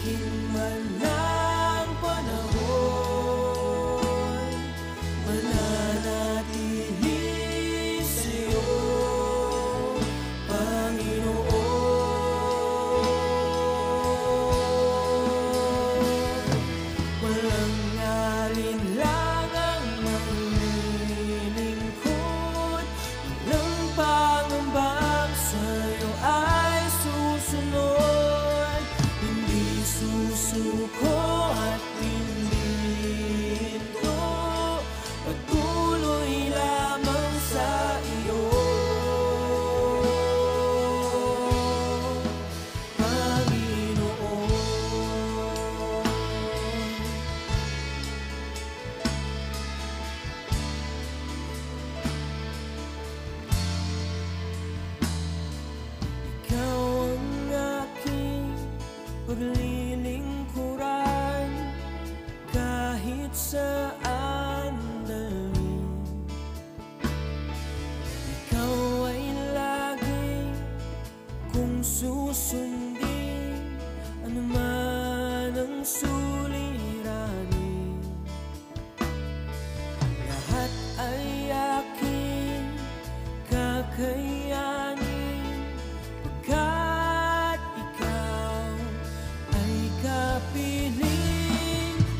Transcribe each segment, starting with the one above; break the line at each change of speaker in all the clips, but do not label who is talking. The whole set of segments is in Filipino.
Subukin man ng panahon, mananatili sa'yo, Panginoon. Walang alinlangang maglilingkod, walang pangambang sa'yo ay susunod. Hindi susuko at hindi hinto, patuloy lamang sa iyo, Panginoon. Ikaw ang aking paglilingkuran, kahit saan dalhin. Ikaw ay lagi kong susundin, anuman ang suliranin. Lahat ay aking kakayanin, pagkat ikaw ay kapiling.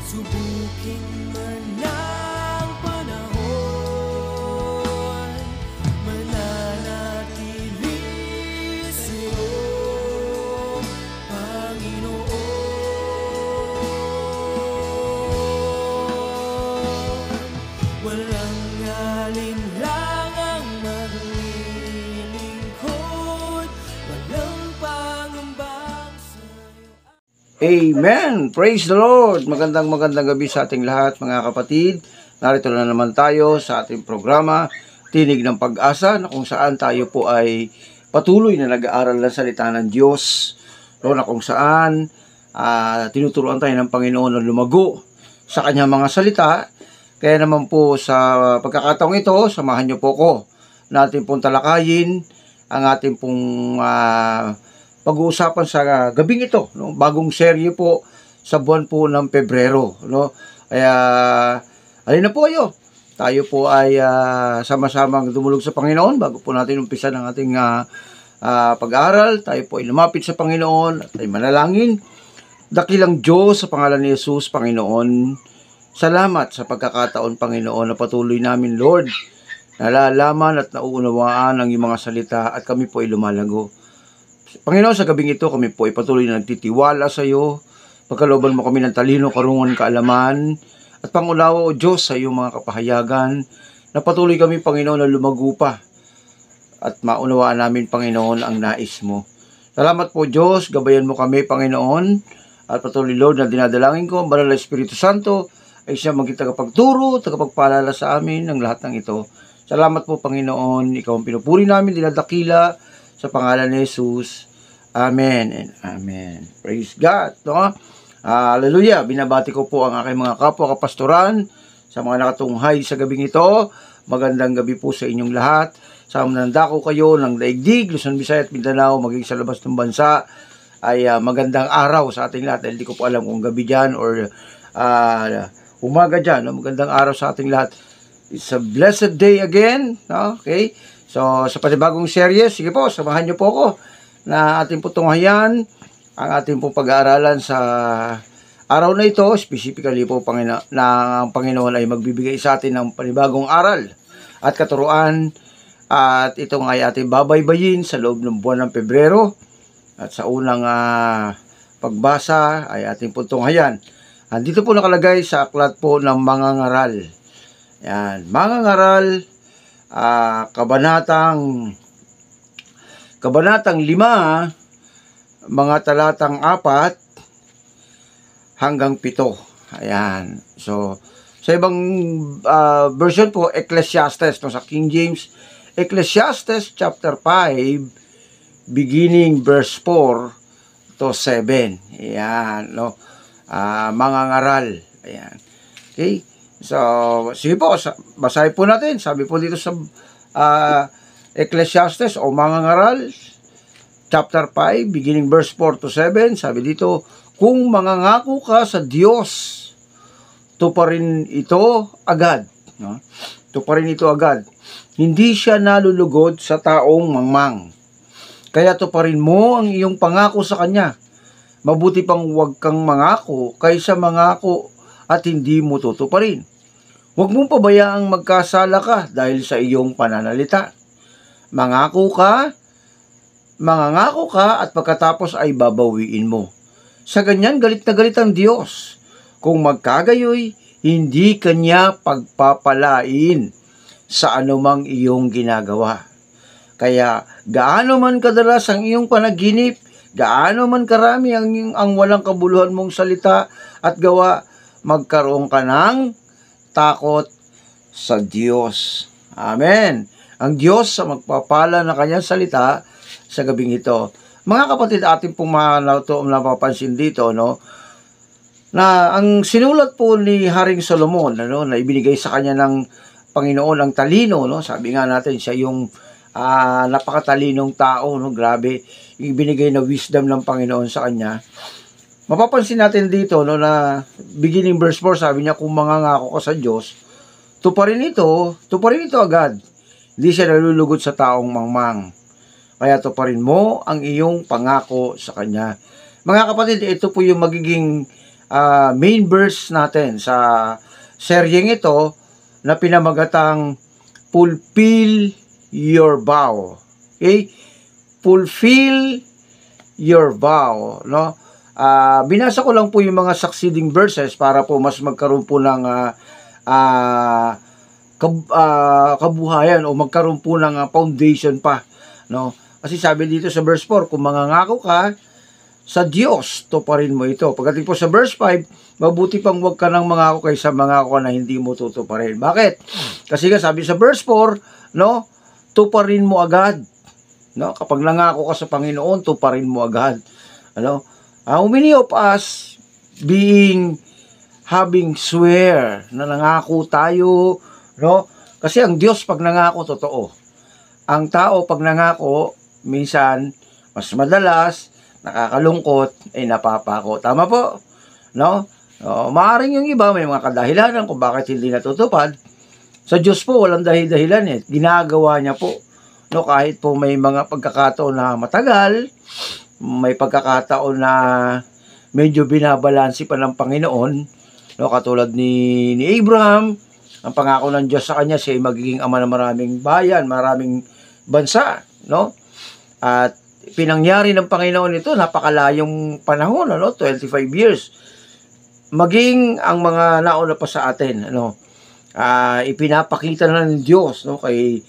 Subukin man ng panahon, mananatili sa'yo, Panginoon. Walang alinlangang maglilingkod, walang pangambang sa'yo.
Amen! Praise the Lord! Magandang gabi sa ating lahat, mga kapatid. Narito na naman tayo sa ating programa, Tinig ng Pag-asa, na kung saan tayo po ay patuloy na nag-aaral ng salita ng Diyos. Na kung saan tinuturuan tayo ng Panginoon na lumago sa kanyang mga salita. Kaya naman po sa pagkakataong ito, samahan niyo po ko na ating pong talakayin ang ating pong pag-uusapan sa gabing ito, no? Bagong serye po sa buwan po ng Pebrero, no? Kaya alin na po kayo. Tayo po ay sama-samang dumulog sa Panginoon bago po natin umpisa ng ating pag-aaral. Tayo po ay lumapit sa Panginoon at ay manalangin. Dakilang Diyos, sa pangalan ni Jesus, Panginoon, salamat sa pagkakataon, Panginoon, na patuloy namin, Lord, nalalaman at nauunawaan ang iyong mga salita at kami po ay lumalago. Panginoon, sa gabing ito, kami po ay patuloy na nagtitiwala sa iyo. Pagkalooban mo kami ng talino, karungan, kaalaman, at pangunawa, O Diyos, sa iyong mga kapahayagan, na patuloy kami, Panginoon, na lumago pa at maunawaan namin, Panginoon, ang nais mo. Salamat po, Diyos, gabayan mo kami, Panginoon, at patuloy, Lord, na dinadalangin ko, ang Banal na Espiritu Santo, ay siya maging tagapagturo, tagapagpaalala sa amin ng lahat ng ito. Salamat po, Panginoon. Ikaw ang pinupuri namin, dinadakila sa pangalan ni Jesus. Amen and amen. Praise God. No? Hallelujah. Binabati ko po ang aking mga kapwa kapastoran sa mga nakatunghay sa gabing ito. Magandang gabi po sa inyong lahat. Sa manandako kayo ng daigdig, Luzon, Visayas at Mindanao, maging sa labas ng bansa, ay magandang araw sa ating lahat. Dahil di ko po alam kung gabi dyan or umaga dyan, no? Magandang araw sa ating lahat. It's a blessed day again, no? Okay? So, sa panibagong serye, sige po, samahan niyo po ako na ating putunghayan ang ating pong pag-aaralan sa araw na ito. Specifically po, na ang Panginoon ay magbibigay sa atin ng panibagong aral at katuruan. At ito nga ay ating babaybayin sa loob ng buwan ng Pebrero. At sa unang pagbasa ay ating putunghayan. Dito po nakalagay sa aklat po ng mga ngaral. Yan, mga ngaral, kabanatang 5, mga talatang 4 hanggang 7. Ayan. So, sa ibang version po, Ecclesiastes, no, sa King James, Ecclesiastes chapter 5, beginning verse 4 to 7. Ayan, no. Mga ngaral. Ayan. Okay? So, sige po, basahin po natin. Sabi po dito sa Ecclesiastes o mga ngaral, chapter 5, beginning verse 4 to 7, sabi dito, kung mangangako ka sa Diyos, tuparin ito agad. No? Tuparin ito agad. Hindi siya nalulugod sa taong mangmang. Kaya tuparin mo ang iyong pangako sa Kanya. Mabuti pang huwag kang mangako kaysa mangako at hindi mo tutuparin. Huwag mong pabayaang magkasala ka dahil sa iyong pananalita. Mangangako ka at pagkatapos ay babawiin mo. Sa ganyan, galit na galit ang Diyos. Kung magkagayoy, hindi Kanya pagpapalain sa anumang iyong ginagawa. Kaya, gaano man kadalas ang iyong panaginip, gaano man karami ang walang kabuluhan mong salita at gawa, magkaroon ka ng takot sa Diyos. Amen. Ang Diyos sa magpapala na Kanyang salita sa gabing ito. Mga kapatid, ating pong napapansin dito, no, na ang sinulat po ni Haring Solomon, ano, na ibinigay sa kanya ng Panginoon ang talino, no, sabi nga natin siya yung napakatalinong tao, no, grabe, yung ibinigay na wisdom ng Panginoon sa kanya. Mapapansin natin dito, no, na beginning verse 4, sabi niya, kung mangangako ka sa Diyos, tuparin ito agad. Hindi siya nalulugod sa taong mangmang. Kaya tuparin mo ang iyong pangako sa Kanya. Mga kapatid, ito po yung magiging main verse natin sa seryeng ito na pinamagatang Fulfill Your Vow. Okay? Fulfill Your Vow. No? Binasa ko lang po yung mga succeeding verses para po mas magkaroon po ng kabuhayan o magkaroon po ng foundation pa. No? Kasi sabi dito sa verse 4, kung mangangako ka sa Diyos, tuparin mo ito. Pagdating po sa verse 5, mabuti pang huwag ka nang mangako kaysa mangako na hindi mo tutuparin. Bakit? Kasi nga sabi sa verse 4, no, tuparin mo agad. No? Kapag nangako ka sa Panginoon, tuparin mo agad. Ano? How many of us having swear na nangako tayo, no? Kasi ang Diyos pag nangako, totoo. Ang tao pag nangako, minsan, mas madalas, nakakalungkot, ay napapako. Tama po? No? Maaaring yung iba, may mga kadahilanan kung bakit hindi natutupad. Sa Diyos po, walang dahilan eh. Ginagawa niya po. No? Kahit po may mga pagkakataon na matagal, may pagkakataon na medyo binabalansi pa ng Panginoon, no? Katulad ni Abraham, ang pangako ng Diyos sa kanya, siya ay magiging ama ng maraming bayan, maraming bansa, no? At pinangyari ng Panginoon ito, napakalayong panahon, ano? 25 years. Maging ang mga nauna pa sa atin, ano? Ipinapakita na ng Diyos, no? Kay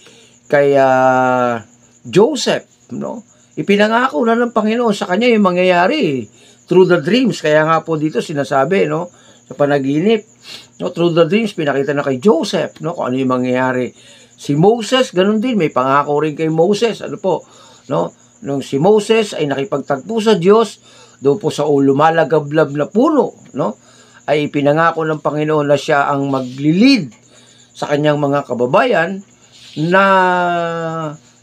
Joseph, no? Ipinangako na ng Panginoon sa kanya yung mangyayari through the dreams. Kaya nga po dito sinasabi, no? Sa panaginip, no? Through the dreams, pinakita na kay Joseph, no? Kung ano yung mangyayari. Si Moses, ganun din, may pangako rin kay Moses. Ano po, no? Nung si Moses ay nakipagtagpo sa Diyos, doon po sa lumalagablab na puno, no? Ay pinangako ng Panginoon na siya ang maglilid sa kanyang mga kababayan na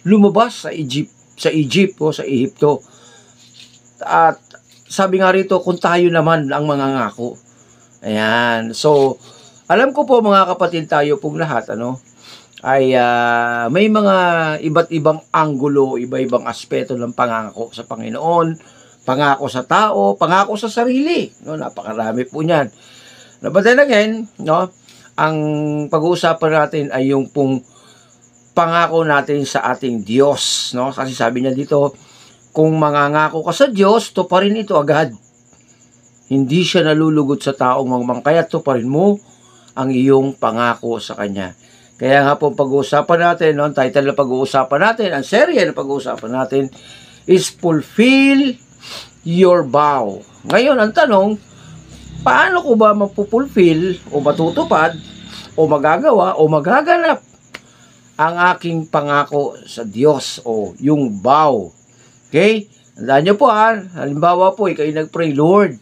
lumabas sa Egypt o sa Ehipto. At sabi nga rito, kung tayo naman ang mangangako. Ayan. So, alam ko po mga kapatid, tayo pong lahat, ano, ay may mga iba't ibang anggulo, iba-ibang aspeto ng pangako sa Panginoon, pangako sa tao, pangako sa sarili. No, napakarami po niyan. No, but then again, no, ang pag-uusapan natin ay yung pong pangako natin sa ating Diyos. No? Kasi sabi niya dito, kung mangangako ka sa Diyos, tuparin ito agad. Hindi siya nalulugod sa taong mangmang, kaya tuparin mo ang iyong pangako sa Kanya. Kaya nga po pag-uusapan natin, no, ang title na pag-uusapan natin, ang serye na pag-uusapan natin is Fulfill Your Vow. Ngayon, ang tanong, paano ko ba mapupulfill o matutupad o magagawa o magaganap ang aking pangako sa Diyos o yung vow? Okay? Tandaan niyo po halimbawa po, ikaw nag-pray, Lord,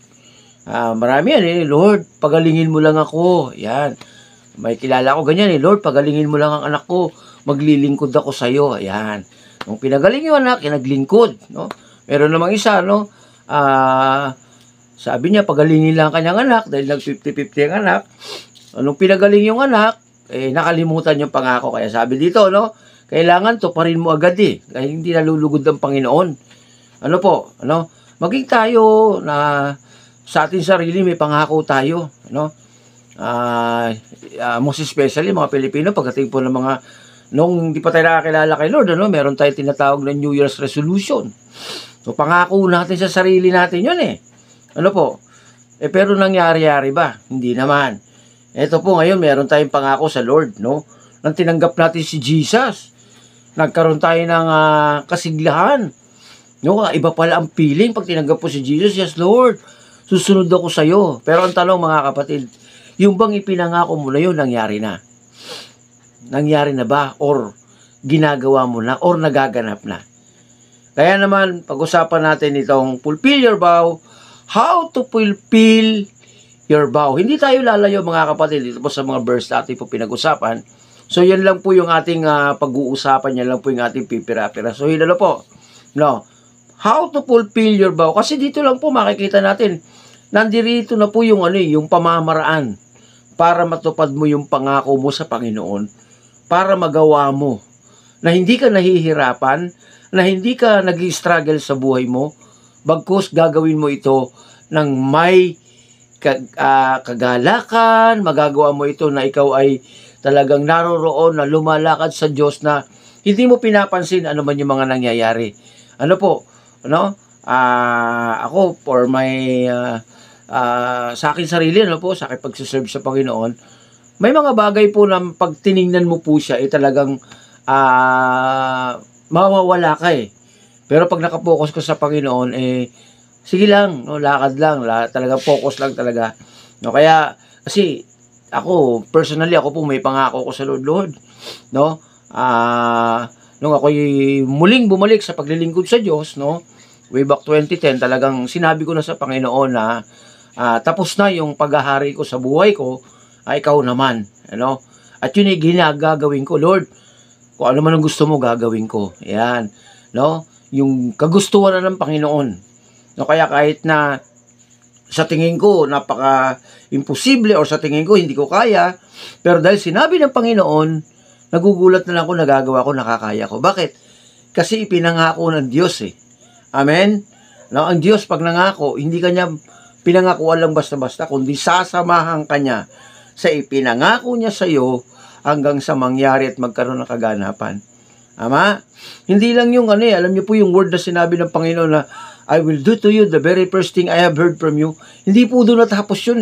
marami yan Lord, pagalingin mo lang ako. Yan. May kilala ko ganyan Lord, pagalingin mo lang ang anak ko, maglilingkod ako sa iyo. Ayan. Nung pinagaling yung anak, naglingkod, no? Meron namang isa, no? Sabi niya, pagalingin lang kanyang anak dahil nag 50-50 ang anak. Nung pinagaling yung anak, nakalimutan yung pangako. Kaya sabi dito, no? Kailangan tuparin mo agad kaya hindi nalulugod ang Panginoon. Ano po? Ano? Maging tayo na sa ating sarili may pangako tayo, no? Most especially mga Pilipino, pagdating po ng mga nung hindi pa tayo nakakilala kay Lord, ano, meron tayong tinatawag na New Year's resolution. So pangako natin sa sarili natin 'yun Ano po? Pero nangyari-yari ba? Hindi naman. Ito po ngayon, meron tayong pangako sa Lord, no? Nang tinanggap natin si Jesus, nagkaroon tayo ng kasiglahan. No, iba pala ang feeling pag tinanggap po si Jesus. Yes, Lord, susunod ako sa iyo. Pero ang tanong mga kapatid, yung bang ipinangako mo na yun, nangyari na? Nangyari na ba? Or ginagawa mo na? Or nagaganap na? Kaya naman, pag-usapan natin itong fulfill your vow, how to fulfill your vow. Hindi tayo lalayo mga kapatid dito po sa mga verse natin po pinag-usapan. So yan lang po yung ating pag-uusapan, yan lang po yung ating pipira-pira. So hinalo po, no, how to fulfill your vow. Kasi dito lang po makikita natin, nandirito na po yung yung pamamaraan para matupad mo yung pangako mo sa Panginoon, para magawa mo, na hindi ka nahihirapan, na hindi ka nag-struggle sa buhay mo, bagkus gagawin mo ito ng may kagalakan, magagawa mo ito na ikaw ay talagang naroroon na lumalakad sa Diyos na hindi mo pinapansin ano man yung mga nangyayari. Ano po, ano? Ako, for my, sa akin sarili, ano po, sa akin pagsiserve sa Panginoon, may mga bagay po na pag tiningnan mo po siya, talagang mawawala ka Pero pag nakapokus ka sa Panginoon, sige lang, no, lakad lang, talaga focus lang talaga. No, kaya, kasi, ako, personally, ako po may pangako ko sa Lord, no? Nung ako'y muling bumalik sa paglilingkod sa Diyos, no? Way back 2010, talagang sinabi ko na sa Panginoon na tapos na yung paghahari ko sa buhay ko, ikaw naman, ano? At yun ay ginagagawin ko, Lord, kung ano man ang gusto mo, gagawin ko. Yan, no? Yung kagustuhan na ng Panginoon. No, kaya kahit na sa tingin ko napaka-imposible or sa tingin ko hindi ko kaya, pero dahil sinabi ng Panginoon, nagugulat na lang ako, nagagawa ko, nakakaya ko. Bakit? Kasi ipinangako ng Diyos Amen? No, ang Diyos pag nangako, hindi kanya pinangakuan lang basta-basta, kundi sasamahan kanya sa ipinangako niya sa iyo hanggang sa mangyari at magkaroon ng kaganapan. Ama? Hindi lang yung alam niyo po yung word na sinabi ng Panginoon na I will do to you the very first thing I have heard from you. Hindi po doon natapos yun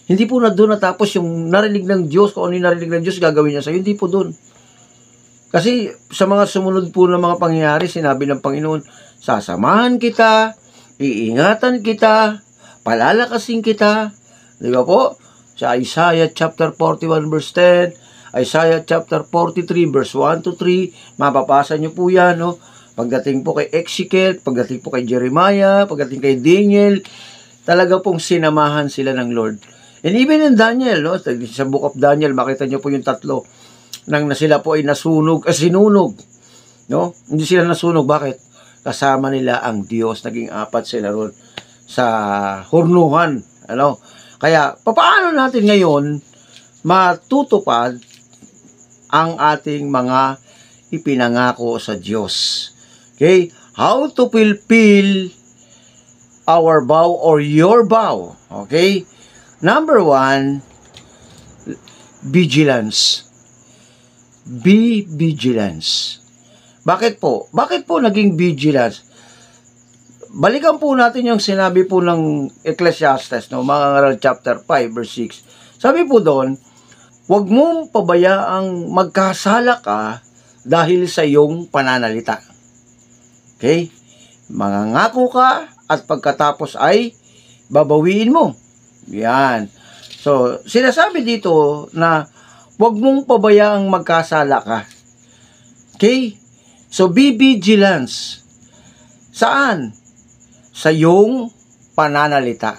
Hindi po na doon natapos yung narinig ng Diyos, kung ano yung narinig ng Diyos gagawin niya sa'yo. Hindi po doon. Kasi sa mga sumunod po ng mga pangyayari, sinabi ng Panginoon, sasamahan kita, iingatan kita, palalakasin kita. Di ba po? Sa Isaiah chapter 41 verse 10, Isaiah chapter 43 verse 1 to 3, mapapasa niyo po yan, no? Pagdating po kay Ezekiel, pagdating po kay Jeremiah, pagdating kay Daniel, talaga pong sinamahan sila ng Lord. And even in Daniel, no? Sa book of Daniel, makita niyo po yung tatlo, nang na sila po ay sinunog, no? Hindi sila nasunog, bakit? Kasama nila ang Diyos, naging apat sila ron sa hurnuhan, ano? Kaya, paano natin ngayon matutupad ang ating mga ipinangako sa Diyos? Okay? How to fulfill our vow or your vow? Okay? Number 1, vigilance. Be vigilance. Bakit po? Bakit po naging vigilance? Balikan po natin yung sinabi po ng Ecclesiastes, no? Mga Ngaral chapter 5 verse 6. Sabi po doon, huwag mong pabayaang magkasala ka dahil sa iyong pananalita. Okay? Mangangako ka at pagkatapos ay babawiin mo. Yan. So, sinasabi dito na huwag mong pabayaang magkasala ka. Okay? So, be vigilance. Saan? Sa iyong pananalita.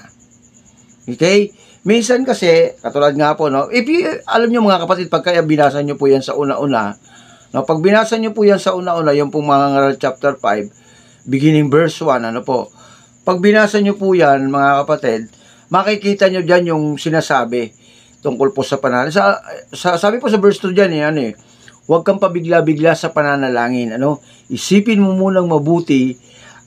Okay? Minsan kasi, katulad nga po, no? If you, alam nyo mga kapatid, pagka binasa nyo po yan sa una-una, Now, pag binasa nyo po yan sa una-una, yung pong mga ngaral chapter 5, beginning verse 1, ano po, pag binasa nyo po yan, mga kapatid, makikita nyo dyan yung sinasabi tungkol po sa pananalangin. Sabi po sa verse 2 dyan, huwag kang pabigla-bigla sa pananalangin. Isipin mo munang mabuti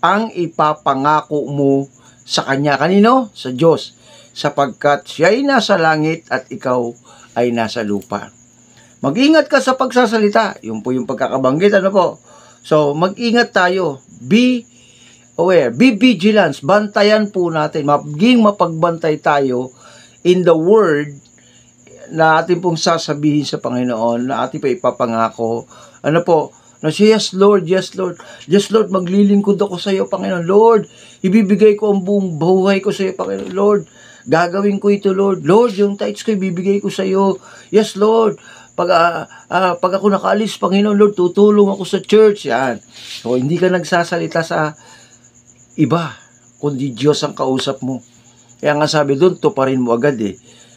ang ipapangako mo sa Kanya. Kanino? Sa Diyos. Sapagkat siya ay nasa langit at ikaw ay nasa lupa. Mag-ingat ka sa pagsasalita. Yun po yung pagkakabanggit. So, mag-ingat tayo. Be aware. Be vigilant. Bantayan po natin. Maging mapagbantay tayo in the word na ating pong sasabihin sa Panginoon, na ating pa ipapangako. Na siya, yes Lord, yes Lord. Yes Lord, maglilingkod ako sa iyo, Panginoon. Lord, ibibigay ko ang buong buhay ko sa iyo, Panginoon. Lord, gagawin ko ito, Lord. Lord, yung tithes ko, ibibigay ko sa iyo. Yes Lord, pag ako nakaalis, Panginoon, Lord, tutulong ako sa church. Yan. So, hindi ka nagsasalita sa iba, kundi Diyos ang kausap mo. Kaya nga sabi doon, tuparin mo agad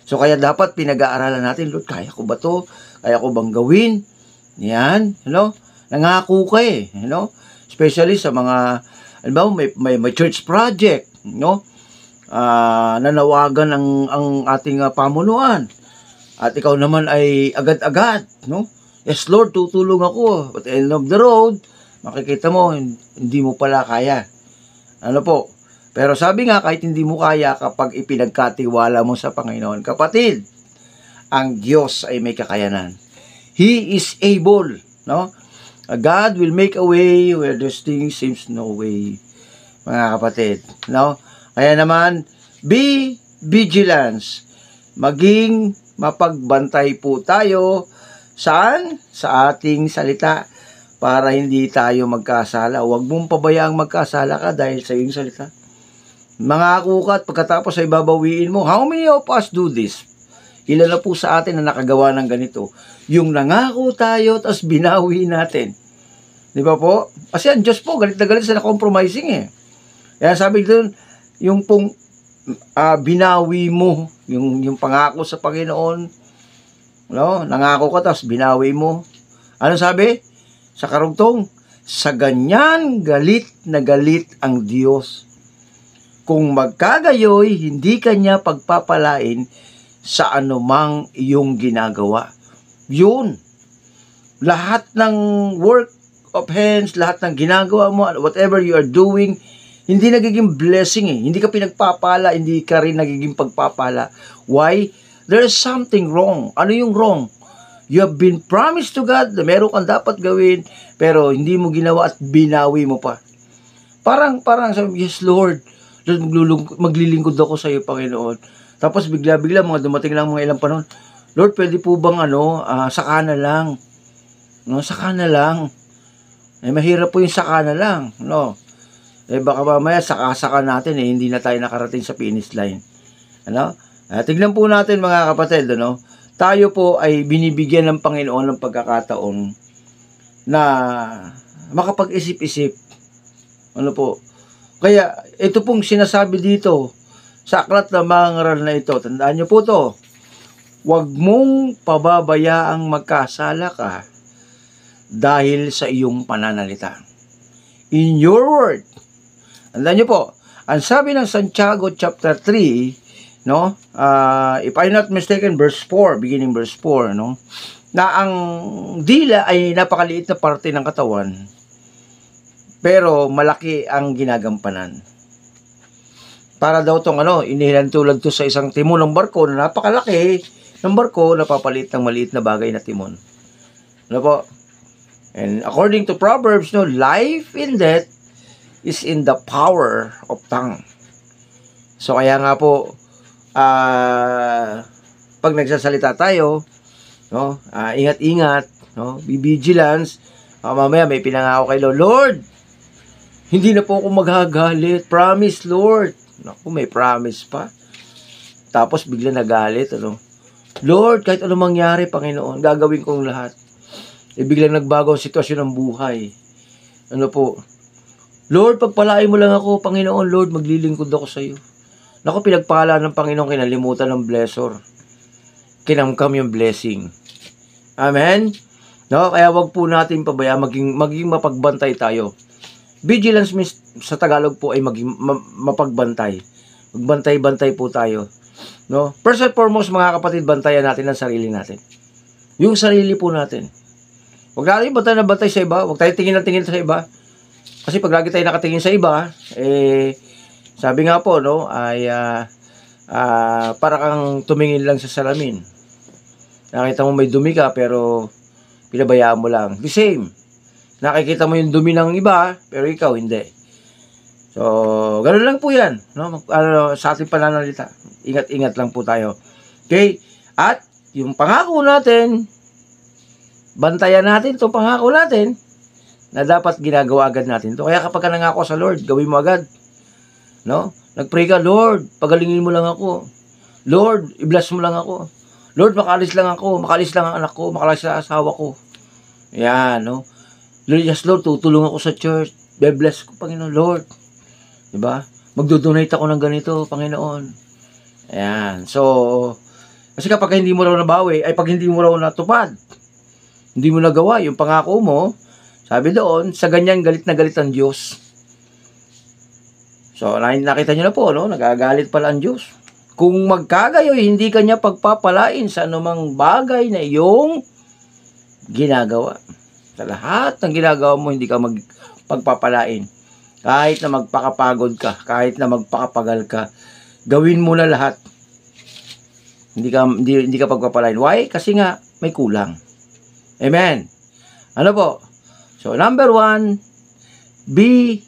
So, kaya dapat pinag-aaralan natin, Lord, kaya ko ba to? Kaya ko bang gawin? Yan, nangako ka Especially sa mga, may church project, nanawagan ang ating pamunuan. At ikaw naman ay agad-agad, Yes, Lord, tutulong ako. At the end of the road, makikita mo, hindi mo pala kaya. Pero sabi nga, kahit hindi mo kaya kapag ipinagkatiwala mo sa Panginoon, kapatid, ang Diyos ay may kakayanan. He is able, God will make a way where there seems no way, mga kapatid, Kaya naman, be vigilant. Maging mapagbantay po tayo, saan? Sa ating salita, para hindi tayo magkasala. Huwag mong pabayaang magkasala ka dahil sa iyong salita. Mangako ka at pagkatapos ay babawiin mo. How many of us do this? Ilan na po sa atin na nakagawa ng ganito? Yung nangako tayo, tapos binawi natin. Di ba po? Kasi ang Diyos po, galit na galit sa na-compromising Kaya sabi doon, yung pong binawi mo, yung pangako sa Panginoon, nangako ka, tapos binawi mo. Ano sabi? Sa karugtong, sa ganyan galit na galit ang Diyos. Kung magkagayoy, hindi kanya pagpapalain sa anumang iyong ginagawa. Yun. Lahat ng work of hands, lahat ng ginagawa mo, whatever you are doing, hindi nagiging blessing Hindi ka pinagpapala, hindi ka rin nagiging pagpapala. Why? There is something wrong. Ano yung wrong? You have been promised to God na meron kang dapat gawin, pero hindi mo ginawa at binawi mo pa. Parang sabi, yes Lord, maglilingkod ako sa iyo, Panginoon. Tapos bigla-bigla, dumating lang mga ilang panahon, Lord, pwede po bang saka na lang? Saka na lang. Mahirap po yung saka na lang. Baka mamaya saka natin hindi na tayo nakarating sa finish line. Tignan po natin mga kapatid, tayo po ay binibigyan ng Panginoon ng pagkakataon na makapag-isip-isip. Kaya ito pong sinasabi dito sa aklat na mga ngaral na ito, tandaan nyo po to, huwag mong pababayaang magkasala ka dahil sa iyong pananalita. In your word, tandaan nyo po, ang sabi ng Santiago chapter 3, if I'm not mistaken, verse 4, beginning verse 4, na ang dila ay napakaliit na parte ng katawan, pero malaki ang ginagampanan. Para daw itong inihilan tulad to sa isang timon ng barko na napakalaki ng barko, napapalit ng maliit na bagay na timon. Po? And according to Proverbs, life and death is in the power of tongue. So kaya nga po, pag nagsasalita tayo, ingat-ingat, be vigilant. Mamaya may pinangako kay Lord, hindi na po ako maghagalit. Promise, Lord. May promise pa. Tapos bigla nagalit, Lord, kahit ano mangyari, Panginoon, gagawin kong lahat. Biglang nagbago ang sitwasyon ng buhay. Lord, pagpalain mo lang ako, Panginoon, Lord, maglilingkod ako sa iyo. Pinagpala ng Panginoon, kinalimutan ng blessor. Kinamkam yung blessing. Amen? No, kaya wag po natin pabayaan, maging mapagbantay tayo. Vigilance means sa Tagalog po ay mapagbantay. Magbantay-bantay po tayo. No? First and foremost, mga kapatid, bantayan natin ang sarili natin. Yung sarili po natin. Huwag natin bantay na bantay sa iba. Huwag tayo tingin na tingin sa iba. Kasi pag lagi tayo nakatingin sa iba, sabi nga po, no, ay para kang tumingin lang sa salamin. Nakita mo may dumi ka, pero pinabayaan mo lang. The same. Nakikita mo yung dumi ng iba, pero ikaw hindi. So, ganoon lang po yan. No? Sa ating pananalita. Ingat-ingat lang po tayo. Okay? At, yung pangako natin, bantayan natin itong pangako natin, na dapat ginagawa agad natin ito. Kaya kapag ka nangako sa Lord, gawin mo agad. No? Nag-pray ka, Lord, pagalingin mo lang ako. Lord, i-bless mo lang ako. Lord, makalis lang ako. Makalis lang ang anak ko. Makalis lang ang asawa ko. Yan, no? Yes, Lord, tutulong ako sa church. Be-bless ko, Panginoon, Lord. Diba? Magdodonate ako ng ganito, Panginoon. Ayan. So, kasi kapag hindi mo raw nabawi, ay pag hindi mo raw natupad, hindi mo nagawa yung pangako mo, sabi doon, sa ganyan galit na galit ang Diyos. So, nakita nyo na po, no? Nagagalit pala ang Diyos. Kung magkagayo, hindi kanya pagpapalain sa anumang bagay na iyong ginagawa. Sa lahat ng ginagawa mo, hindi ka magpagpapalain. Kahit na magpakapagod ka, kahit na magpakapagal ka, gawin mo na lahat. Hindi ka pagpapalain. Why? Kasi nga, may kulang. Amen. Ano po? So, number 1, be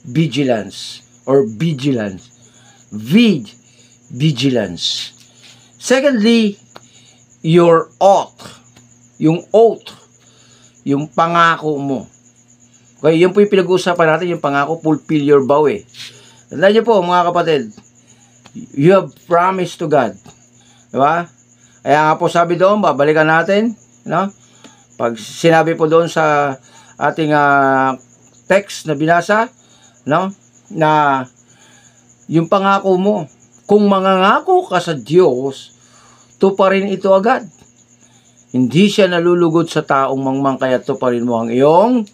vigilance or vigilance. Vigilance. Secondly, your oath. Yung oath. Yung pangako mo. Okay, yun po yung pinag-uusapan natin, yung pangako, fulfill your vow eh. Tandaan niyo po, mga kapatid, you have promised to God. Diba? Kaya nga po sabi doon, babalikan natin, no? Pag sinabi po doon sa ating text na binasa, no? Na yung pangako mo, kung mangangako ka sa Diyos, tuparin ito agad. Hindi siya nalulugod sa taong mangmang, kaya tuparin mo ang iyong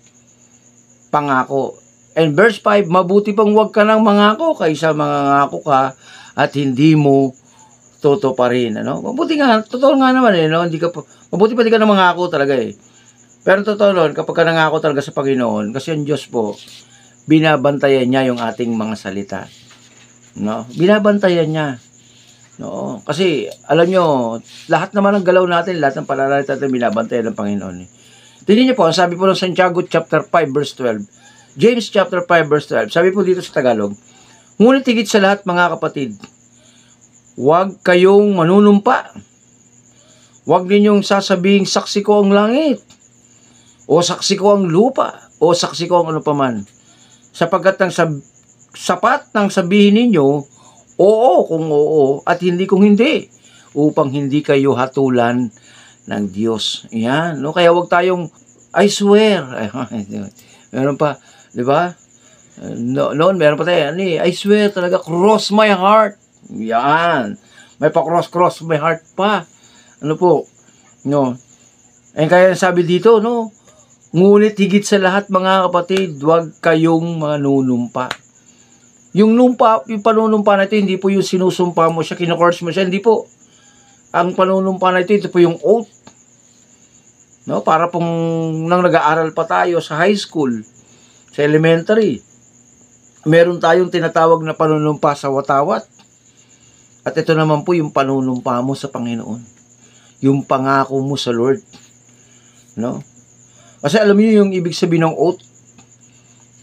pangako. And verse 5, mabuti pang huwag ka nang mangako kaysa mangangako ka at hindi mo tutuparin. Ano? Mabuti nga, totoo nga naman no? Mabuti pa di ka nang mangako talaga eh. Pero totoo nun, kapag ka nangako talaga sa Panginoon, kasi ang Diyos po, binabantayan niya yung ating mga salita. No? Binabantayan niya. No? Kasi, alam nyo, lahat naman ng galaw natin, lahat ng pananalita natin, binabantayan ng Panginoon. Tingnan niyo po, ang sabi po ng Santiago chapter 5 verse 12, James chapter 5 verse 12, sabi po dito sa Tagalog, ngunit higit sa lahat mga kapatid, huwag kayong manunumpa. Huwag ninyong sasabing saksi ko ang langit, o saksi ko ang lupa, o saksi ko ang ano paman. Sapagkat sapat ng sabihin ninyo, oo kung oo, at hindi kung hindi, upang hindi kayo hatulan ng Diyos. Yan, no? Kaya wag tayong, I swear. Meron pa, di ba? Noon, meron pa tayo, I swear talaga, cross my heart. Yan. May pa-cross my heart pa. Ano po? No. Eh, kaya sabi dito, no? Ngunit higit sa lahat mga kapatid, huwag kayong manunumpa. Yung numpa, yung panunumpa na ito, hindi po yung sinusumpa mo siya, kino-course mo siya, hindi po. Ang panunumpa na ito po yung oath. No? Para pong nang nag-aaral pa tayo sa high school, sa elementary, meron tayong tinatawag na panunumpa sa watawat. At ito naman po yung panunumpa mo sa Panginoon. Yung pangako mo sa Lord. No? Kasi alam niyo yung ibig sabihin ng oath.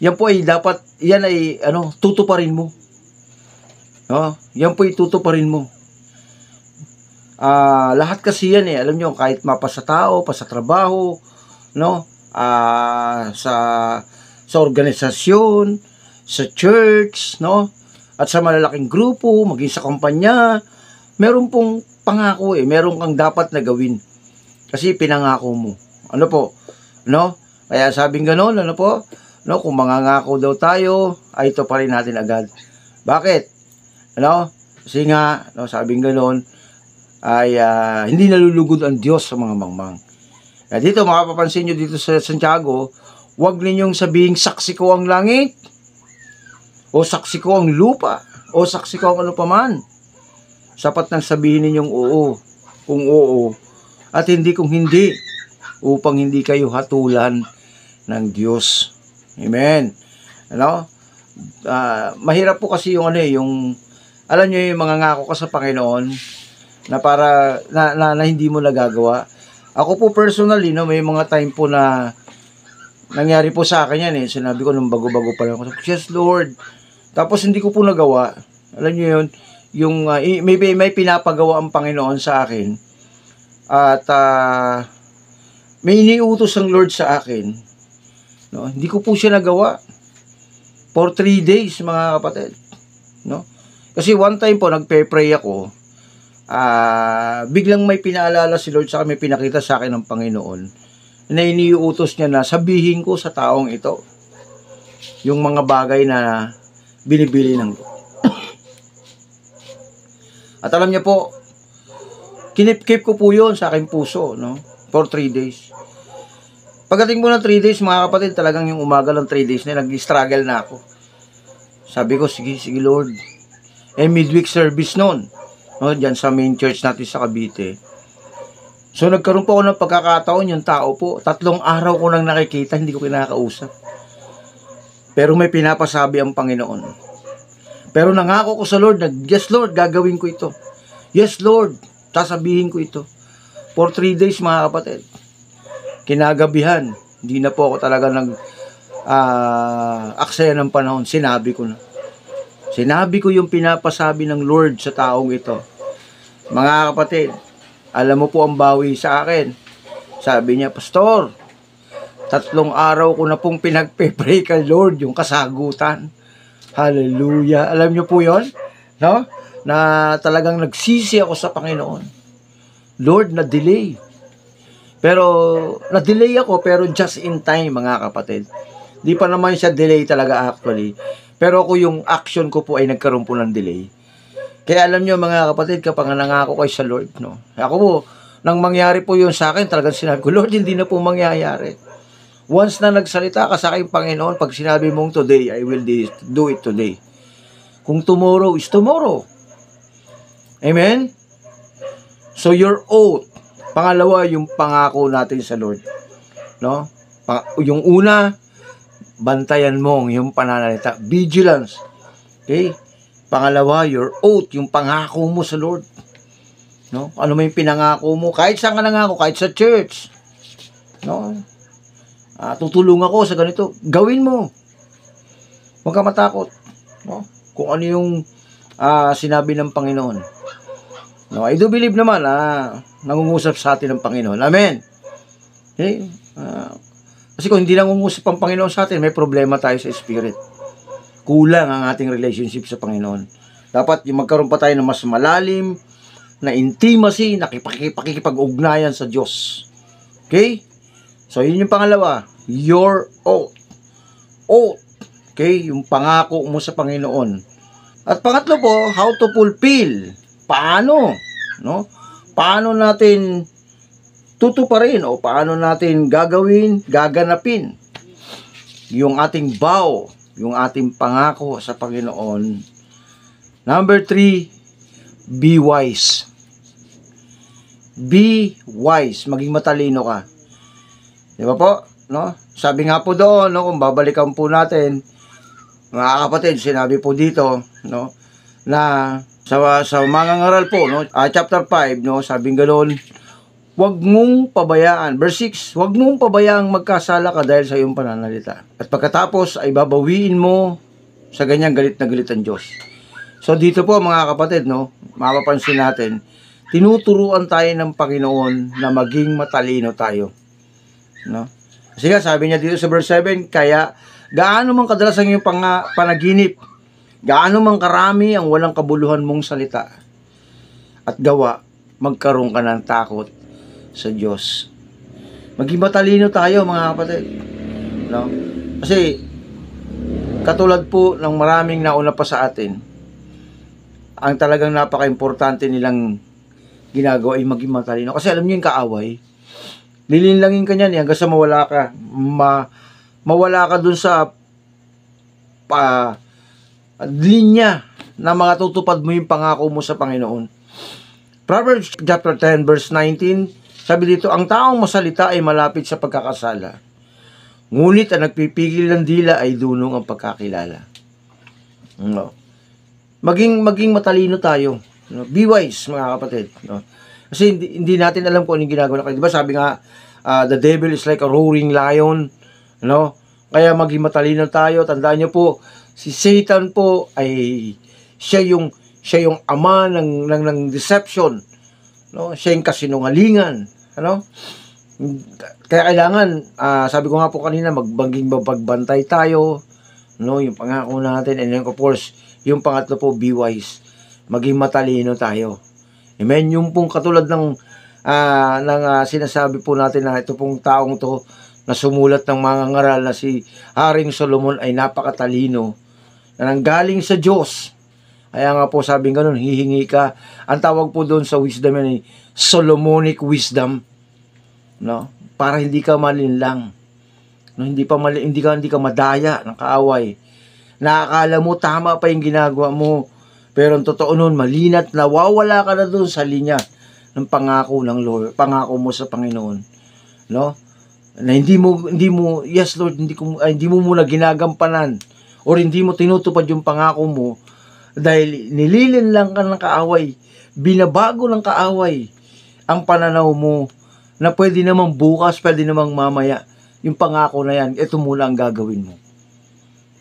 Yan po ay dapat, yan ay tutuparin mo. No? Yan po ay tutuparin mo. Lahat kasi yan alam niyo, kahit mapa sa tao, pa sa trabaho, no? Sa organisasyon, sa church, no? At sa malalaking grupo, maging sa kumpanya, meron pong pangako meron kang dapat na gawin. Kasi pinangako mo. Ano po? No? Kaya sabing gano'n, ano po? No, kung mangangako daw tayo, ay ito pa rin natin agad. Bakit? Ano? Kasi nga, no, sabing gano'n, ay hindi nalulugod ang Diyos sa mga mangmang. Dito, makapapansin nyo dito sa Santiago, huwag ninyong sabihing saksi ko ang langit, o saksi ko ang lupa, o saksi ko ang ano paman. Sapat nang sabihin ninyong oo, kung oo, at hindi kung hindi, upang hindi kayo hatulan ng Diyos. Amen. Ano? Mahirap po kasi yung yung alam niyo yung mga ngako ka sa Panginoon na para na hindi mo nagagawa. Ako po personally, may mga time po na nangyari po sa akin yan Sinabi ko nung bago-bago pa lang ako, yes Lord. Tapos hindi ko po nagawa. Alam niyo yun, yung may pinapagawa ang Panginoon sa akin. At may iniutos ang Lord sa akin. No? Hindi ko po siya nagawa. For 3 days, mga kapatid. No? Kasi one time po, nagpe-pray ako. Biglang may pinaalala si Lord sa akin, may pinakita sa akin ng Panginoon na iniutos niya na sabihin ko sa taong ito yung mga bagay na binibili ng Lord. At alam niya po, kinip-keep ko po yun sa aking puso, no? For 3 days. Pagdating po ng 3 days, mga kapatid, talagang yung umaga ng 3 days na nag-struggle na ako. Sabi ko, sige Lord. Midweek service noon. No, diyan sa main church natin sa Cavite. So, nagkaroon po ako ng pagkakataon, yung tao po, 3 araw ko nang nakikita, hindi ko kinakausap. Pero may pinapasabi ang Panginoon. Pero nangako ko sa Lord, yes Lord, gagawin ko ito. Yes Lord, sasabihin ko ito. For 3 days, mga kapatid. Kinagabihan, hindi na po ako talaga aksaya ng panahon. Sinabi ko na. Sinabi ko yung pinapasabi ng Lord sa taong ito. Mga kapatid, alam mo po ang bawi sa akin. Sabi niya, Pastor, 3 araw ko na pong pinagpe-pray kay Lord, yung kasagutan. Hallelujah. Alam niyo po yon, no? Na talagang nagsisi ako sa Panginoon. Lord, na-delay. Pero, na-delay ako, pero just in time, mga kapatid. Di pa naman siya delay talaga actually. Pero ako yung action ko po ay nagkaroon po ng delay. Kaya alam niyo mga kapatid, kapag nangako kayo sa Lord, no? Ako po, nang mangyari po yun sa akin, talagang sinabi ko, Lord, hindi na po mangyayari. Once na nagsalita ka sa akin, Panginoon, pag sinabi mong today, I will do it today. Kung tomorrow is tomorrow. Amen? So your oath, pangalawa, yung pangako natin sa Lord. No? Yung una, bantayan mo yung pananalita. Vigilance. Okay? Pangalawa, your oath, yung pangako mo sa Lord. No? Ano may pinangako mo? Kahit saan ka nangako, kahit sa church. No? Tutulong ako sa ganito. Gawin mo. Huwag ka matakot. No? Kung ano yung sinabi ng Panginoon. No, I do believe naman nangungusap sa atin ng Panginoon. Amen. Okay? Kasi kung hindi nangungusap ang Panginoon sa atin, may problema tayo sa spirit. Kulang ang ating relationship sa Panginoon. Dapat yung magkaroon pa tayo ng mas malalim na intimacy, nakipag-ugnayan sa Diyos. Okay? So, yun yung pangalawa. Your oath. Oath. Okay? Yung pangako mo sa Panginoon. At pangatlo po, how to fulfill. Paano? No? Paano natin tutuparin o paano natin gaganapin yung ating vow, yung ating pangako sa Panginoon. Number 3, be wise. Be wise. Maging matalino ka. Di ba po? No? Sabi nga po doon, no, kung babalikan po natin, mga kapatid, sinabi po dito, no, na sa mga ngaral po, no, chapter 5, no, sabing ganoon, huwag mong pabayaan. Verse 6, huwag mong pabayaang magkasala ka dahil sa iyong pananalita. At pagkatapos ay babawiin mo sa ganyang galit na galit ang Diyos. So dito po mga kapatid, no, mapapansin natin, tinuturuan tayo ng Panginoon na maging matalino tayo. No? Kasi nga, sabi niya dito sa verse 7, kaya gaano man kadalas ang iyong panaginip, gaano man karami ang walang kabuluhan mong salita at gawa, magkaroon ka ng takot sa Diyos. Maging matalino tayo mga kapatid. No? Kasi katulad po ng maraming nauna pa sa atin, ang talagang napaka-importante nilang ginagawa ay maging matalino. Kasi alam niyo yung kaaway, Lilinlangin ka niyan hanggang sa mawala ka. Mawala ka dun sa linya na mga tutupad mo yung pangako mo sa Panginoon. Proverbs chapter 10 verse 19, sabi dito, ang taong masalita ay malapit sa pagkakasala. Ngunit ang nagpipigil ng dila ay dunong ang pagkakilala. No. Maging matalino tayo. No? Be wise, mga kapatid. No? Kasi hindi natin alam kung anong ginagawa natin. Diba sabi nga, the devil is like a roaring lion. No? Kaya maging matalino tayo. Tandaan nyo po, si Satan po ay siya yung ama ng deception. No? Siya yung kasinungalingan. Ano? Kaya kailangan, sabi ko nga po kanina, magbantay tayo, no, yung pangako natin, and then of course, yung pangatlo po, be wise, maging matalino tayo. Amen. Yung pong katulad ng sinasabi po natin na ito pong taong to na sumulat ng mga ngaral na si Haring Solomon ay napakatalino na nanggaling sa Diyos. Kaya nga po sabi ganun, hihingi ka. Ang tawag po doon sa wisdom yan ay Solomonic wisdom. No? Para hindi ka malinlang. No, hindi ka madaya ng kaaway. Nakakala mo tama pa yung ginagawa mo. Pero ang totoo nun, malinat, nawawala ka na doon sa linya ng pangako ng Lord, pangako mo sa Panginoon. No? Na hindi mo yes Lord, hindi mo muna ginagampanan or hindi mo tinutupad yung pangako mo dahil nililinlang ka ng kaaway, binabago ng kaaway ang pananaw mo na pwede namang bukas, pwede namang mamaya, yung pangako na yan, ito muna ang gagawin mo.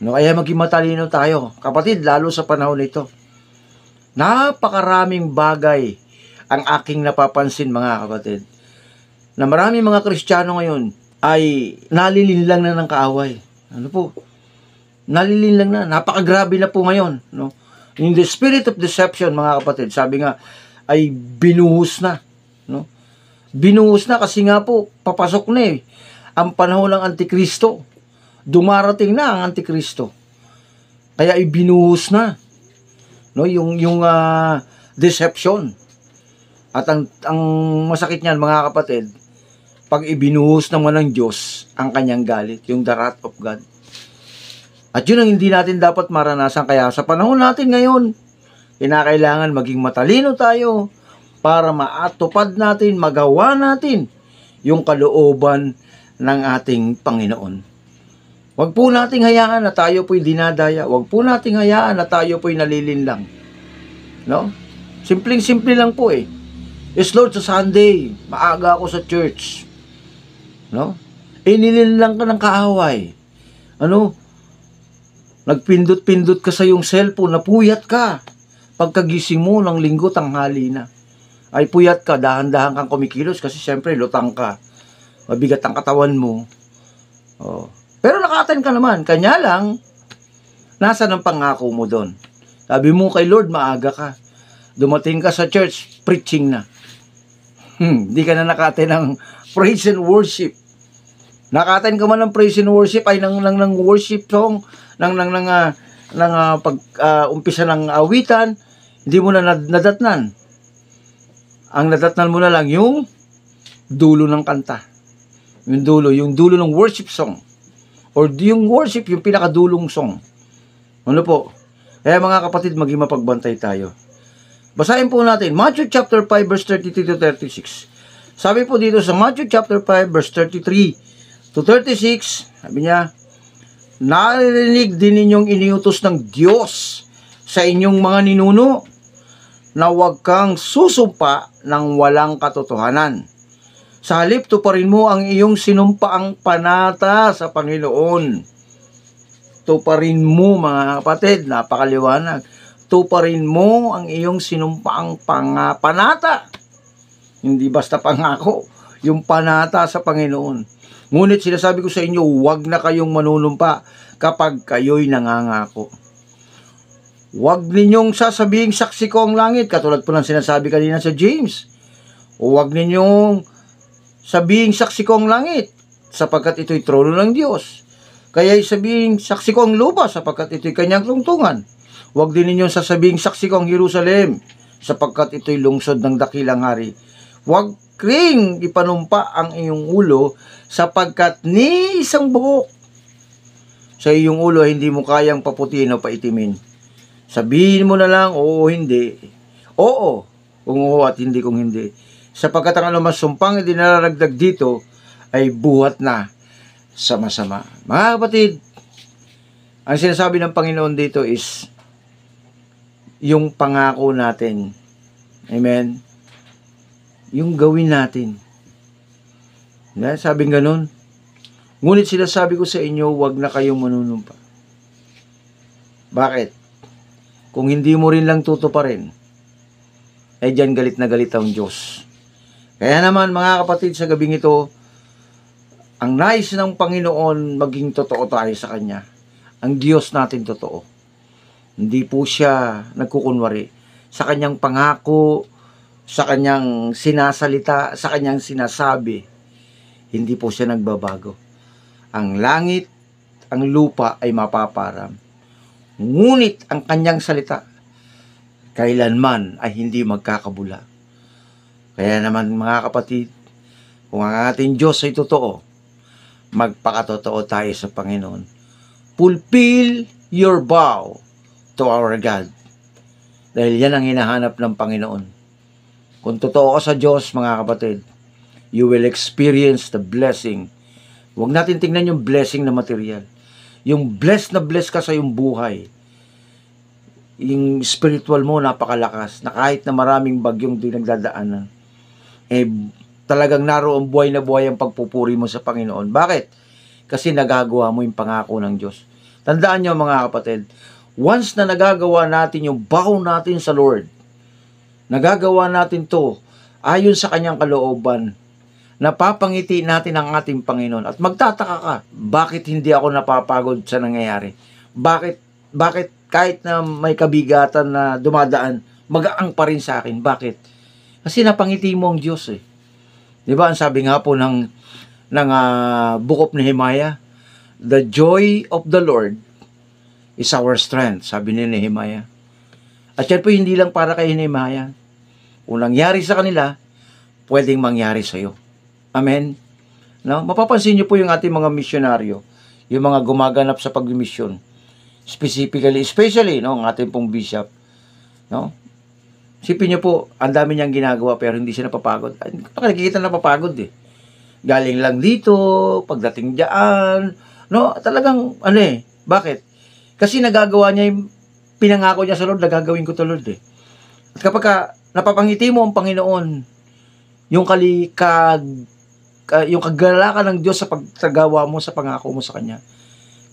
No, kaya maging matalino tayo, kapatid, lalo sa panahon nito. Napakaraming bagay ang aking napapansin, mga kapatid, na maraming mga Kristiyano ngayon ay nalilinlang na ng kaaway. Ano po? Nalilinlang na, napakagrabe na po ngayon. No? In the spirit of deception, mga kapatid, sabi nga, ay binuhos na. No? Binuhos na kasi nga po, papasok na ang panahon ng Antikristo. Dumarating na ang Antikristo. Kaya ibinuhos na. No, yung deception. At ang masakit niyan, mga kapatid, pag ibinuhos naman ng Diyos ang kanyang galit, yung the wrath of God. At yun ang hindi natin dapat maranasan. Kaya sa panahon natin ngayon, kinakailangan maging matalino tayo para maatupad natin, magawa natin yung kalooban ng ating Panginoon. Huwag po nating hayaan na tayo po'y dinadaya. Huwag po nating hayaan na tayo po'y nalilinlang. No? Simpleng-simple lang po Yes, Lord, sa Sunday, maaga ako sa church. No? Nilinlang ka ng kaaway. Ano? Nagpindot-pindot ka sa iyong cellphone, napuyat ka. Pagkagising mo ng linggo, tanghali na. Ay puyat ka, dahan-dahan kang kumikilos kasi siyempre lutang ka. Mabigat ang katawan mo. Oh. Pero naka-attend ka naman. Kanya lang, nasa ng pangako mo doon? Sabi mo kay Lord, maaga ka. Dumating ka sa church, preaching na. Di ka na naka-attend ng praise and worship. Naka-attend ka man ng praise and worship ay ng worship song, umpisa ng awitan, hindi mo na nadatnan. Ang nadatnan mo na lang yung dulo ng kanta. Yung dulo ng worship song. Or yung worship, yung pinakadulong song. Ano po? Kaya mga kapatid, maging mapagbantay tayo. Basahin po natin, Matthew chapter 5 verse 33 to 36. Sabi po dito sa Matthew chapter 5 verse 33 to 36, sabi niya, naririnig din ninyong iniutos ng Diyos sa inyong mga ninuno na huwag kang susumpa ng walang katotohanan. Sa halip, tuparin mo ang iyong sinumpaang panata sa Panginoon. Tuparin mo, mga kapatid, napakaliwanag. Tuparin mo ang iyong sinumpaang panata. Hindi basta pangako, yung panata sa Panginoon. Ngunit sinasabi ko sa inyo, huwag na kayong manunumpa kapag kayo'y nangangako. Huwag ninyong sasabihing saksi ko ang langit, katulad po ng sinasabi kanina sa James. Huwag ninyong sabihing saksi ko ang langit, sapagkat ito'y trono ng Diyos. Kaya'y sabihing saksi ko ang lupa, sapagkat ito'y kanyang tungtungan. Huwag din ninyong sasabihing saksi ko ang Jerusalem, sapagkat ito'y lungsod ng dakilang hari. Huwag kring ipanumpa ang iyong ulo sapagkat ni isang buhok sa iyong ulo ay hindi mo kayang paputiin o paitimin. Sabihin mo na lang, oo, hindi. Oo, kung oo at hindi kung hindi. Sapagkat ang anumang sumpang idinaragdag dito ay buhat na sa masama. Mga kapatid, ang sinasabi ng Panginoon dito is yung pangako natin. Amen? Yung gawin natin. Sabing ganun. Ngunit sinasabi ko sa inyo, huwag na kayong manunumpa. Bakit? Kung hindi mo rin lang tutuparin, eh dyan galit na galit ang Diyos. Kaya naman mga kapatid, sa gabing ito, ang nais ng Panginoon maging totoo tayo sa Kanya. Ang Diyos natin totoo. Hindi po siya nagkukunwari sa Kanyang pangako, sa Kanyang sinasalita, sa Kanyang sinasabi. Hindi po siya nagbabago. Ang langit, ang lupa ay mapaparam. Ngunit ang Kanyang salita, kailanman ay hindi magkakabula. Kaya naman mga kapatid, kung ang ating Diyos ay totoo, magpakatotoo tayo sa Panginoon. Fulfill your vow to our God. Dahil yan ang hinahanap ng Panginoon. Kung totoo ka sa Diyos, mga kapatid, you will experience the blessing. Huwag natin tingnan yung blessing na material. Yung blessed na blessed ka sa iyong buhay. Yung spiritual mo napakalakas, na kahit na maraming bagyong dinagdadaanan, eh talagang naroon buhay na buhay ang pagpupuri mo sa Panginoon. Bakit? Kasi nagagawa mo yung pangako ng Diyos. Tandaan nyo mga kapatid, once na nagagawa natin yung vow natin sa Lord, nagagawa natin to ayon sa Kanyang kalooban, napapangiti natin ang ating Panginoon. At magtataka ka, bakit hindi ako napapagod sa nangyayari? Bakit kahit na may kabigatan na dumadaan, magaang pa rin sa akin? Bakit? Kasi napangiti mo ang Diyos eh. Di ba, ang sabi nga po ng Book of Nehemiah, the joy of the Lord is our strength, sabi ni Nehemiah. At yan po hindi lang para kay Nehemiah. Kung nangyari sa kanila, pwedeng mangyari sa iyo. Amen? No? Mapapansin niyo po yung ating mga misyonaryo, yung mga gumaganap sa pagmisyon. Especially, no, ang ating pong bishop. No? Sipin niyo po, ang dami niyang ginagawa pero hindi siya napapagod. Nakikita na napapagod eh. Galing lang dito, pagdating diyan, no, talagang bakit? Kasi nagagawa niya yung pinangako niya sa Lord, nagagawin ko to Lord eh. At kapag napapangiti mo ang Panginoon, yung yung kagalakan ng Diyos sa pagtagawa mo sa pangako mo sa Kanya,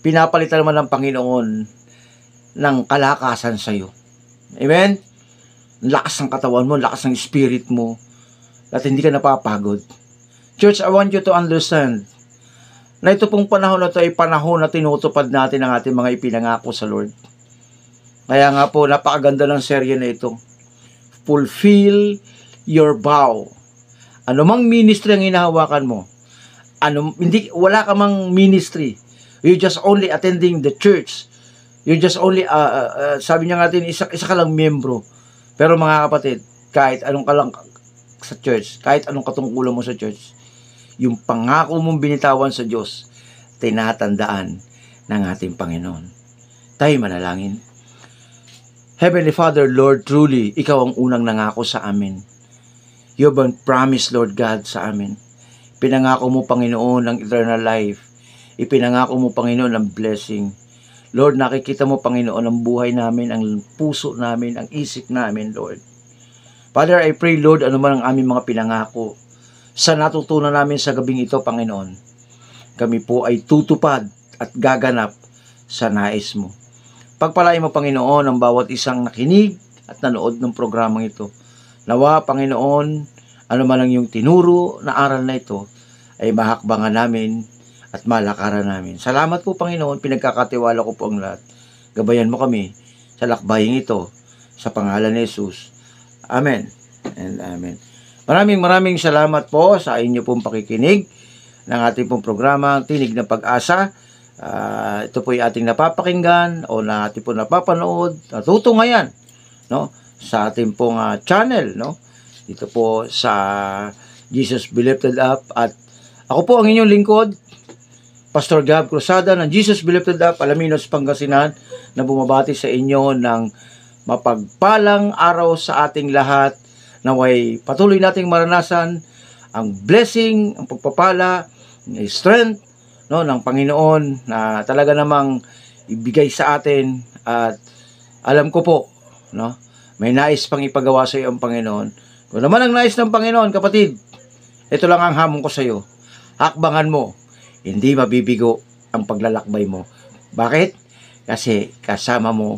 pinapalitan naman ng Panginoon ng kalakasan sa iyo. Amen? Lakas ng katawan mo, lakas ng spirit mo, at hindi ka napapagod. Church, I want you to understand na ito pong panahon na ito ay panahon na tinutupad natin ang ating mga ipinangako sa Lord. Kaya nga po, napakaganda ng serye na ito. Fulfill your vow. Ano mang ministry ang hinahawakan mo, wala ka mang ministry, you're just only attending the church, you're just only, sabi niya natin, isa ka lang miyembro. Pero mga kapatid, kahit anong ka lang sa church, kahit anong katungkulan mo sa church, yung pangako mong binitawan sa Diyos, tinatandaan ng ating Panginoon. Tayo manalangin. Heavenly Father, Lord, truly, Ikaw ang unang nangako sa amin. You have been promised, Lord God, sa amin. Pinangako mo, Panginoon, ng eternal life. Ipinangako mo, Panginoon, ng blessing. Lord, nakikita mo, Panginoon, ang buhay namin, ang puso namin, ang isip namin, Lord. Father, I pray, Lord, ano man ang aming mga pinangako, sa natutunan namin sa gabing ito, Panginoon, kami po ay tutupad at gaganap sa nais mo. Pagpalain mo, Panginoon, ang bawat isang nakinig at nanood ng programang ito. Nawa, Panginoon, ano man ang iyong tinuro na aral na ito, ay mahakbangan namin at malakaran namin. Salamat po, Panginoon, pinagkakatiwala ko po ang lahat. Gabayan mo kami sa lakbaying ito, sa pangalan ni Jesus. Amen and amen. Maraming salamat po sa inyo pong pakikinig ng ating pong programa, Tinig ng Pag-asa. Ito po yung ating napapakinggan o na ating pong napapanood, natutungayan, no, sa ating pong channel, no, dito po sa Jesus Be Lifted Up. At ako po ang inyong lingkod, Pastor Gab Cruzada ng Jesus Be Lifted Up, Alaminos, Pangasinan, na bumabati sa inyo ng mapagpalang araw sa ating lahat. Naway patuloy nating maranasan ang blessing, ang pagpapala, ang strength, no, ng Panginoon na talaga namang ibigay sa atin. At alam ko po, no, may nais pang ipagawa sa iyo ang Panginoon. Kung naman ang nais ng Panginoon, kapatid, ito lang ang hamon ko sa iyo. Hakbangan mo, hindi mabibigo ang paglalakbay mo. Bakit? Kasi kasama mo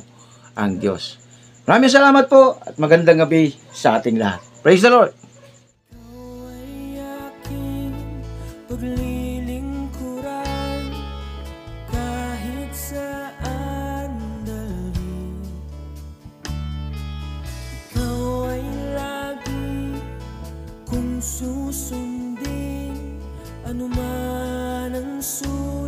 ang Diyos. Maraming salamat po at magandang gabi sa ating lahat. Praise the Lord!
Ikaw ay aking paglilingkuran kahit saan dalhin. Ikaw ay lagi kong susundin, anuman ang sulot.